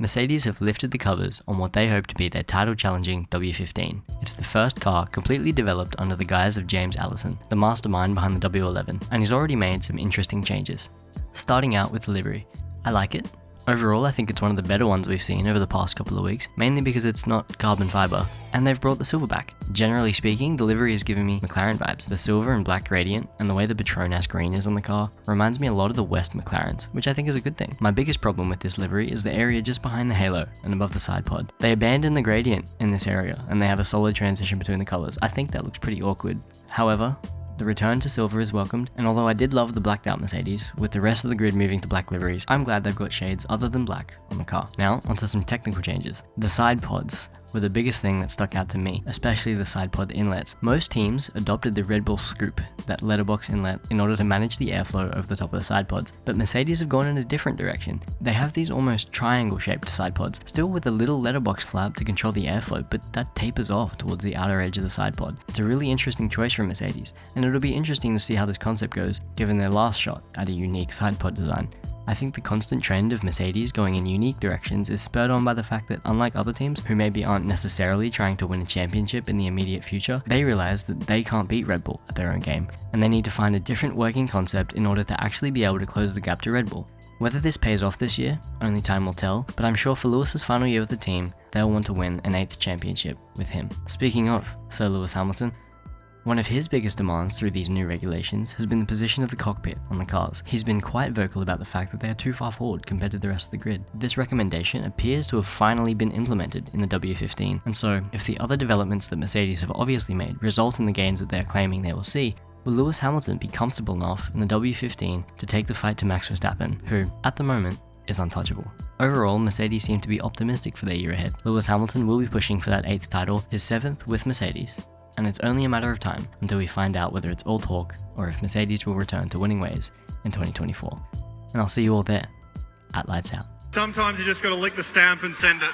Mercedes have lifted the covers on what they hope to be their title-challenging W15. It's the first car completely developed under the guise of James Allison, the mastermind behind the W11, and he's already made some interesting changes. Starting out with the livery. I like it. Overall, I think it's one of the better ones we've seen over the past couple of weeks, mainly because it's not carbon fiber, and they've brought the silver back. Generally speaking, the livery is giving me McLaren vibes. The silver and black gradient, and the way the Petronas green is on the car, reminds me a lot of the West McLarens, which I think is a good thing. My biggest problem with this livery is the area just behind the halo and above the side pod. They abandoned the gradient in this area, and they have a solid transition between the colours. I think that looks pretty awkward. However, the return to silver is welcomed, and although I did love the blacked out Mercedes, with the rest of the grid moving to black liveries, I'm glad they've got shades other than black on the car. Now, onto some technical changes. The side pods were the biggest thing that stuck out to me, especially the side pod inlets. Most teams adopted the Red Bull scoop, that letterbox inlet, in order to manage the airflow over the top of the side pods, but Mercedes have gone in a different direction. They have these almost triangle shaped side pods, still with a little letterbox flap to control the airflow, but that tapers off towards the outer edge of the side pod. It's a really interesting choice from Mercedes, and it'll be interesting to see how this concept goes, given their last shot at a unique side pod design. I think the constant trend of Mercedes going in unique directions is spurred on by the fact that unlike other teams who maybe aren't necessarily trying to win a championship in the immediate future, they realize that they can't beat Red Bull at their own game, and they need to find a different working concept in order to actually be able to close the gap to Red Bull. Whether this pays off this year, only time will tell, but I'm sure for Lewis's final year with the team, they'll want to win an 8th championship with him. Speaking of Sir Lewis Hamilton, one of his biggest demands through these new regulations has been the position of the cockpit on the cars. He's been quite vocal about the fact that they are too far forward compared to the rest of the grid. This recommendation appears to have finally been implemented in the W15, and so if the other developments that Mercedes have obviously made result in the gains that they are claiming they will see, will Lewis Hamilton be comfortable enough in the W15 to take the fight to Max Verstappen, who, at the moment, is untouchable? Overall, Mercedes seem to be optimistic for their year ahead. Lewis Hamilton will be pushing for that 8th title, his 7th with Mercedes, and it's only a matter of time until we find out whether it's all talk or if Mercedes will return to winning ways in 2024. And I'll see you all there at Lights Out. Sometimes you just got to lick the stamp and send it.